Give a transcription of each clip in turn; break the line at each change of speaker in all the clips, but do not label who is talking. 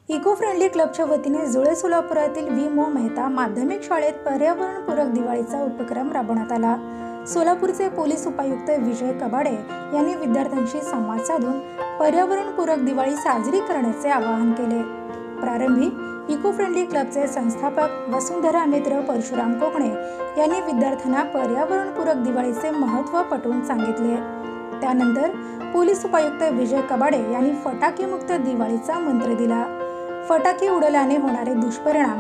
Eco friendly क्लबच्या वतीने जुळे सोलापुरातील व्ही मो मेहता माध्यमिक शाळेत पर्यावरणपूरक दिवाळीचा उपक्रम राबवण्यात आला। सोलापूरचे पोलीस उपायुक्त विजय कबाडे यांनी विद्यार्थ्यांशी संवाद साधून पर्यावरणपूरक दिवाळी साजरी करण्याचे आवाहन केले। प्रारंभी इको फ्रेंडली क्लबचे संस्थापक वसुंधरा मित्र परशुराम कोकणे यांनी विद्यार्थ्यांना पर्यावरणपूरक दिवाळीचे महत्त्व पटवून सांगितले। त्यानंतर पोलीस उपायुक्त विजय कबाडे यांनी फटाके मुक्त दिवाळीचा मंत्र दिला। फटाके उडवल्याने होणारे दुष्परिणाम,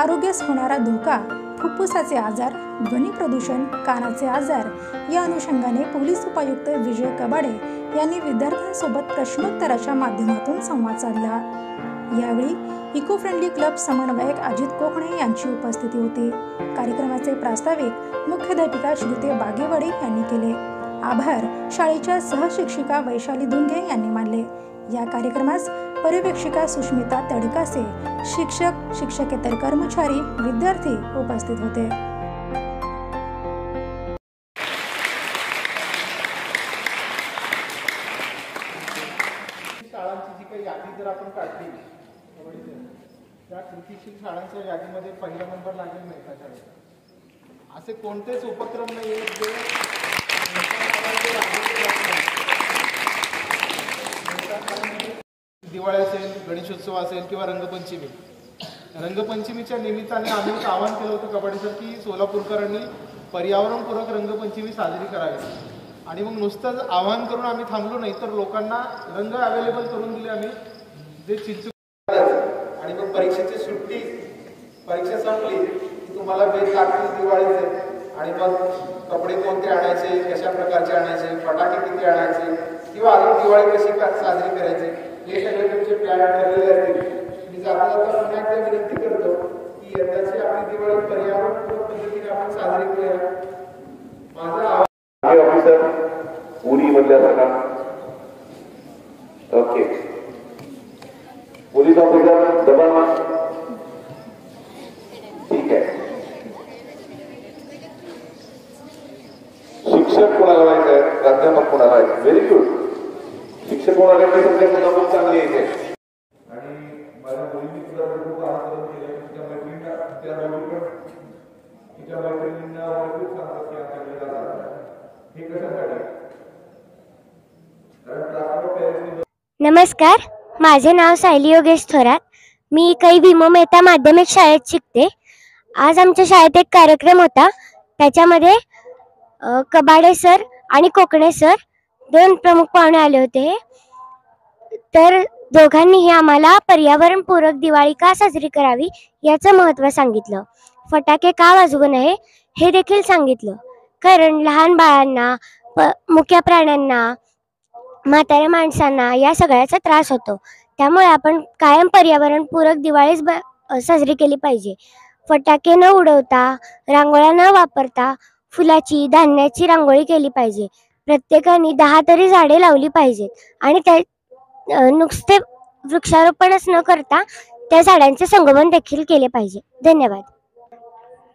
आरोग्यास होणारा धोका, फुफ्फुसाचे आजार, ध्वनी प्रदूषण, कानाचे आजार या अनुषंगाने पोलीस उपायुक्त विजय कबाडे यांनी विद्यार्थ्यांसोबत प्रश्नोत्तराच्या माध्यमातून संवाद साधला। यावेळी इको फ्रेंडली क्लब समन्वयक अजित कोकणे यांची उपस्थिती होती। कार्यक्रमाचे प्रास्ताविक मुख्याध्यापिका श्रुते बागेवाडी यांनी केले। आभार शाळेच्या सहशिक्षिका वैशाली दुंगे यांनी मानले। या कार्यक्रमास पर्यवेक्षिका सुष्मिता तडकासे, शिक्षक, शिक्षकेतर कर्मचारी, विद्यार्थी उपस्थित होते।
शाळांची जी काही यादी जर आपण काढली त्या कृतीशील शाळांच्या यादीमध्ये पहिला नंबर लागेल मेहता शाळेचा। असे कोणतेच उपक्रम नाही आहेत जे दिवाळी असेल, गणेशोत्सव असेल किंवा रंगपंचमी। रंगपंचमीच्या निमित्ताने आम्ही आवाहन केलं होतं कबाडे सर की सोलापूरकरांनी पर्यावरणपूरक रंगपंचमी साजरी करावी। आणि मग नुसतंच आवाहन करून आम्ही थांबलो नाही, तर लोकांना रंग अवेलेबल करून दिले आम्ही, जे चिंचू। आणि मग परीक्षेची सुट्टी, परीक्षा संपली की तुम्हाला बेत लागतील दिवाळीचे। आणि मग कपडे कोणते आणायचे, कशा प्रकारचे आणायचे, फटाके किती आणायचे किंवा अजून दिवाळी कशी साजरी करायची, हे सगळे तुमचे प्लॅन ठरलेले असतील। मी जाता जाता पुन्हा एकदा विनंती करतो की यंदाची आपली दिवाळी पर्यावरणपूरक पद्धतीने आपण साजरी करूया। माझा
ऑफिसर उरी मधल्या सगळा ओके, पोलीस ऑफिसर दबामा, ठीक आहे। शिक्षक कोणाला व्हायचं आहे, प्राध्यापक कोणाला व्हायचं, व्हेरी गुड। शिक्षक कोणाला खूप चांगली येते। आणि माझ्या मुलींनी सुद्धा खूप आंदोलन केलं, तिच्या मैत्रिणींना, तिच्या मैत्रिणींना खूप सांगतात की आमच्याकडे जातात, हे कशासाठी?
नमस्कार, माझे नाव सायली योगेश थोरात। मी कै व्ही मो मेहता माध्यमिक शाळेत शिकते। आज आमच्या शाळेत एक कार्यक्रम होता, त्याच्यामध्ये कबाडे सर आणि कोकणे सर दोन प्रमुख पाहुणे आले होते। तर दोघांनीही आम्हाला पर्यावरणपूरक दिवाळी का साजरी करावी याचं महत्त्व सांगितलं। फटाके का वाजवू नये हे देखील सांगितलं, कारण लहान बाळांना, मुक्या प्राण्यांना, म्हाताऱ्या माणसांना या सगळ्याचा त्रास होतो। त्यामुळे आपण कायम पर्यावरणपूरक दिवाळीच साजरी केली पाहिजे। फटाके न उडवता, रांगोळ्या न वापरता फुलाची, धान्याची रांगोळी केली पाहिजे। प्रत्येकाने 10 तरी झाडे लावली पाहिजेत आणि त्या नुसते वृक्षारोपणच न करता त्या झाडांचे संगोपन देखील केले पाहिजे। धन्यवाद।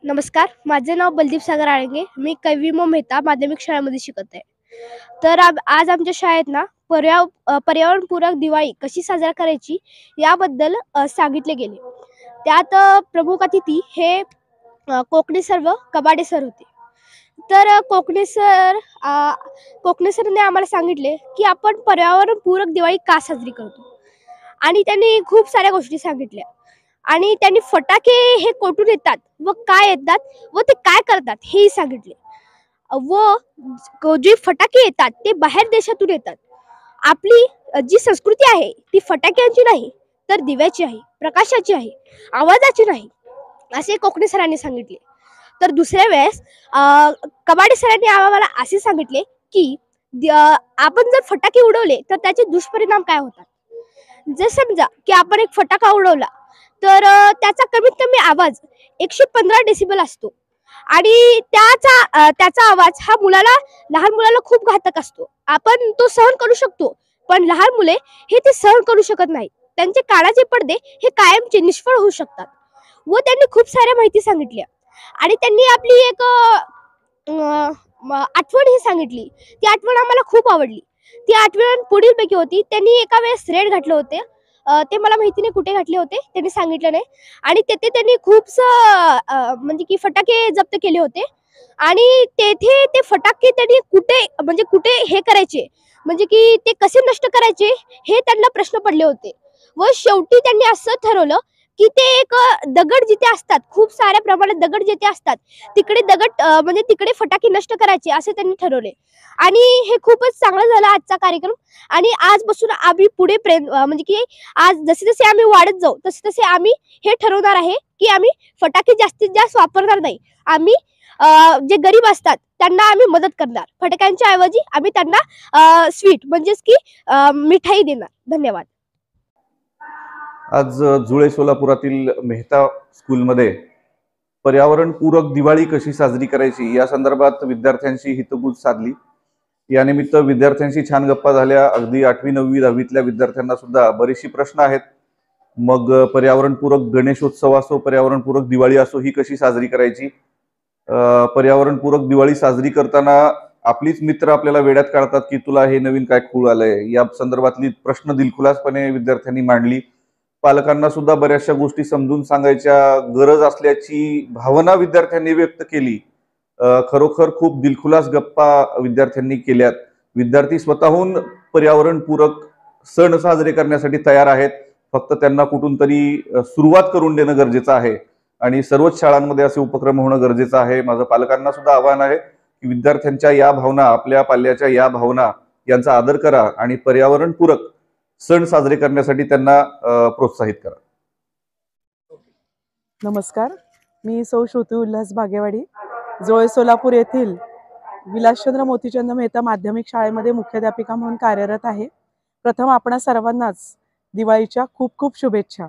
नमस्कार, माझे नाव बलदीप सागर आळंगे। मी कै व्ही मो मेहता माध्यमिक शाळेमध्ये शिकत आहे। तर आज आमच्या शाळेत ना पर्यावरणपूरक दिवाळी कशी साजरा करायची याबद्दल सांगितले गेले। त्यात प्रमुख अतिथी हे कोकणे सर व कबाडे सर होते। तर कोकणे सरने आम्हाला सांगितले की आपण पर्यावरणपूरक दिवाळी का साजरी करतो, आणि त्यांनी खूप साऱ्या गोष्टी सांगितल्या। आणि त्यांनी फटाके हे कुठून येतात व काय येतात व ते काय करतात हेही सांगितले। व जे फटाके येतात ते बाहेर देशातून येतात। आपली जी संस्कृती आहे ती फटाक्यांची नाही, तर दिव्याची आहे, प्रकाशाची आहे, आवाजाची नाही, असे कोकणे सरांनी सांगितले। तर दुसऱ्या वेळेस कबाडे सरांनी आम्हाला असे सांगितले की आपण जर फटाके उडवले तर त्याचे दुष्परिणाम काय होतात। जर समजा की आपण एक फटाका उडवला तर त्याचा कमीत कमी आवाज 115 डेसिबल असतो, आणि त्याचा आवाज हा लहान मुलाला खूप घातक असतो। आपण तो सहन करू शकतो, पण लहान मुले हे ते सहन करू शकत नाही। त्यांचे कानाचे पडदे हे कायमचे निष्फळ होऊ शकतात। व त्यांनी खूप साऱ्या माहिती सांगितल्या, आणि त्यांनी आपली एक आठवण ही सांगितली। ती आठवण आम्हाला खूप आवडली। ती आठवण पुढीलपैकी होती। त्यांनी एका वेळेस रेड घातले होते ते मला माहिती नाही कुठे घातले होते, त्यांनी सांगितलं नाही. आणि तेथे त्यांनी म्हणजे की फटाके जप्त केले होते आणि तेथे ते फटाके त्यांनी कुठे हे करायचे, म्हणजे की ते कसे नष्ट करायचे हे त्यांना प्रश्न पडले होते. व शेवटी त्यांनी असं ठरवलं की ते एक दगड जिथे असतात, खूप साऱ्या प्रमाणात दगड जिथे असतात तिकडे म्हणजे तिकडे फटाके नष्ट करायचे असे त्यांनी ठरवले. आणि हे खूपच चांगलं झालं आजचा कार्यक्रम. आणि आजपासून आम्ही पुढे म्हणजे की आज जसे जसे आम्ही वाढत जाऊ तसे तसे आम्ही हे ठरवणार आहे की आम्ही फटाके जास्तीत जास्त वापरणार नाही. आम्ही जे गरीब असतात त्यांना आम्ही मदत करणार. फटाक्यांच्या ऐवजी आम्ही त्यांना स्वीट म्हणजेच की मिठाई देणार. धन्यवाद.
आज जुळे सोलापुरातील मेहता स्कूलमध्ये पर्यावरणपूरक दिवाळी कशी साजरी करायची या संदर्भात विद्यार्थ्यांशी हितगुज साधली. यानिमित्त विद्यार्थ्यांशी छान गप्पा झाल्या. अगदी 8वी 9वी 10वीतल्या विद्यार्थ्यांना सुद्धा बरीचशी प्रश्न आहेत. मग पर्यावरणपूरक गणेशोत्सव असो, पर्यावरणपूरक दिवाळी असो, ही कशी साजरी करायची. पर्यावरणपूरक दिवाळी साजरी करताना आपलीच मित्र आपल्याला वेड्यात काढतात की तुला हे नवीन काय खूळ आलंय. या संदर्भातली प्रश्न दिलखुलासपणे विद्यार्थ्यांनी मांडली. पालकांना सुद्धा बऱ्याचशा गोष्टी समजून सांगायच्या गरज असल्याची भावना विद्यार्थ्यांनी व्यक्त केली. खरोखर खूप दिलखुलास गप्पा विद्यार्थ्यांनी केल्यात. विद्यार्थी स्वतःहून पर्यावरणपूरक सण साजरे करण्यासाठी तयार आहेत. फक्त त्यांना कुठून तरी सुरुवात करून देणं गरजेचं आहे आणि सर्वच शाळांमध्ये असे उपक्रम होणं गरजेचं आहे. माझं पालकांना सुद्धा आवाहन आहे की विद्यार्थ्यांच्या या भावना, आपल्या पाल्याच्या या भावना यांचा आदर करा आणि पर्यावरणपूरक सण साजरे करण्यासाठी त्यांना प्रोत्साहित करा.
नमस्कार, मी सौ श्रुती उल्हास बागेवाडी, जुळे सोलापूर येथील विलासचंद्र मोतीचंद मेहता माध्यमिक शाळेमध्ये मुख्याध्यापिका म्हणून कार्यरत आहे. प्रथम आपणा सर्वांनाच दिवाळीच्या खूप खूप शुभेच्छा.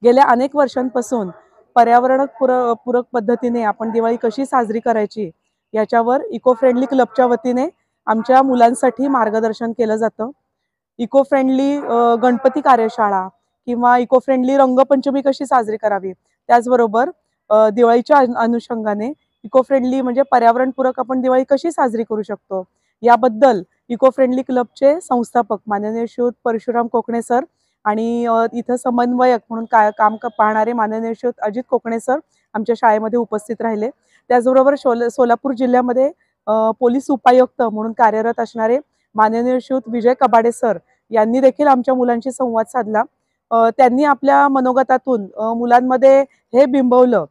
गेल्या अनेक वर्षांपासून पर्यावरणपूरक पद्धतीने आपण दिवाळी कशी साजरी करायची याच्यावर इको फ्रेंडली क्लबच्या वतीने आमच्या मुलांसाठी मार्गदर्शन केलं जातं. इको फ्रेंडली गणपती कार्यशाळा किंवा इको फ्रेंडली रंगपंचमी कशी साजरी करावी, त्याचबरोबर दिवाळीच्या अनुषंगाने इको फ्रेंडली म्हणजे पर्यावरणपूरक आपण दिवाळी कशी साजरी करू शकतो याबद्दल इको फ्रेंडली क्लबचे संस्थापक माननीय श्रीयुत परशुराम कोकणे सर आणि इथं समन्वयक म्हणून काम पाहणारे माननीय श्रीयुत अजित कोकणे सर आमच्या शाळेमध्ये उपस्थित राहिले. त्याचबरोबर सोलापूर जिल्ह्यामध्ये पोलीस उपायुक्त म्हणून कार्यरत असणारे माननीय श्रीयुत विजय कबाडे सर यांनी देखील आमच्या मुलांशी संवाद साधला. त्यांनी आपल्या मनोगतातून मुलांमध्ये हे बिंबवलं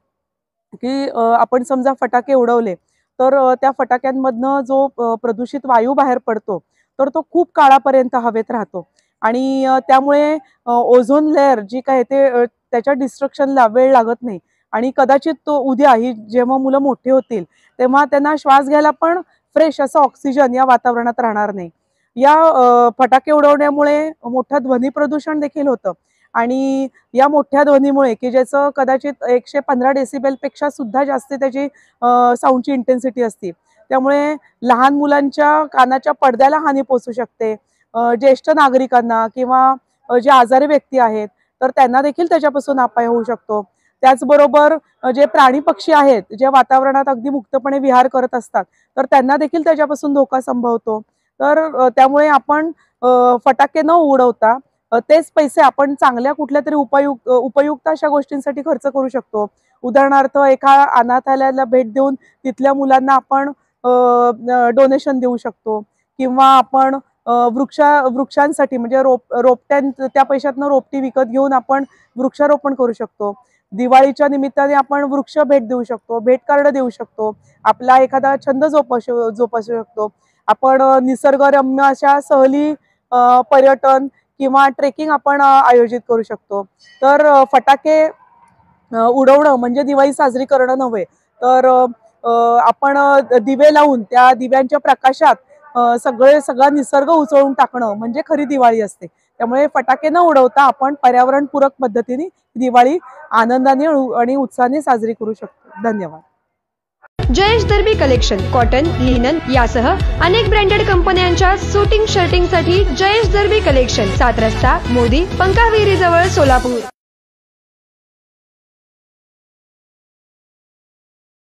की आपण समजा फटाके उडवले तर त्या फटाक्यांमधनं जो प्रदूषित वायू बाहेर पडतो तर तो खूप काळापर्यंत हवेत राहतो आणि त्यामुळे ओझोन लेअर जी काय ते त्याच्या डिस्ट्रक्शनला वेळ लागत नाही आणि कदाचित तो उद्या ही जेव्हा मुलं मोठे होतील तेव्हा त्यांना श्वास घ्यायला पण फ्रेश असं ऑक्सिजन या वातावरणात राहणार नाही. या फटाके उडवण्यामुळे मोठं ध्वनी प्रदूषण देखील होतं आणि या मोठ्या ध्वनीमुळे की ज्याचं कदाचित 115 डेसिबेल पेक्षा सुद्धा जास्त त्याची साऊंडची इंटेन्सिटी असते, त्यामुळे लहान मुलांच्या कानाच्या पडद्याला हानी पोहोचू शकते. ज्येष्ठ नागरिकांना किंवा जे आजारी व्यक्ती आहेत तर त्यांना देखील त्याच्यापासून अपाय होऊ शकतो. त्याचबरोबर जे प्राणी पक्षी आहेत जे वातावरणात अगदी मुक्तपणे विहार करत असतात तर त्यांना देखील त्याच्यापासून धोका संभवतो. तर त्यामुळे आपण फटाके न उडवता तेच पैसे आपण चांगल्या कुठल्या तरी उपयुक्त अशा गोष्टींसाठी खर्च करू शकतो. उदाहरणार्थ एका अनाथालयाला भेट देऊन तिथल्या मुलांना आपण डोनेशन देऊ शकतो किंवा आपण वृक्षांसाठी म्हणजे त्या पैशातनं रोपटी विकत घेऊन आपण वृक्षारोपण करू शकतो. दिवाळीच्या निमित्ताने आपण वृक्ष भेट देऊ शकतो, भेट कार्ड देऊ शकतो, आपला एखादा छंद जोपासू शकतो. आपण निसर्गरम्य अशा सहली, पर्यटन किंवा ट्रेकिंग आपण आयोजित करू शकतो. तर फटाके उडवणं म्हणजे दिवाळी साजरी करणं नव्हे, तर आपण दिवे लावून त्या दिव्यांच्या प्रकाशात सगळा निसर्ग उचलून टाकणं म्हणजे खरी दिवाळी असते. त्यामुळे फटाके न उडवता आपण पर्यावरणपूरक पद्धतीने दिवाळी आनंदाने आणि उत्साहाने साजरी करू शकतो. धन्यवाद.
जयेश दर्बी कलेक्शन कॉटन, लिनन यासह अनेक ब्रँडेड कंपन्यांच्या सुटिंग शर्टिंग साठी जयेश दर्बी कलेक्शन, 7 रस्ता मोदी पंकाविहिरी जवळ सोलापूर.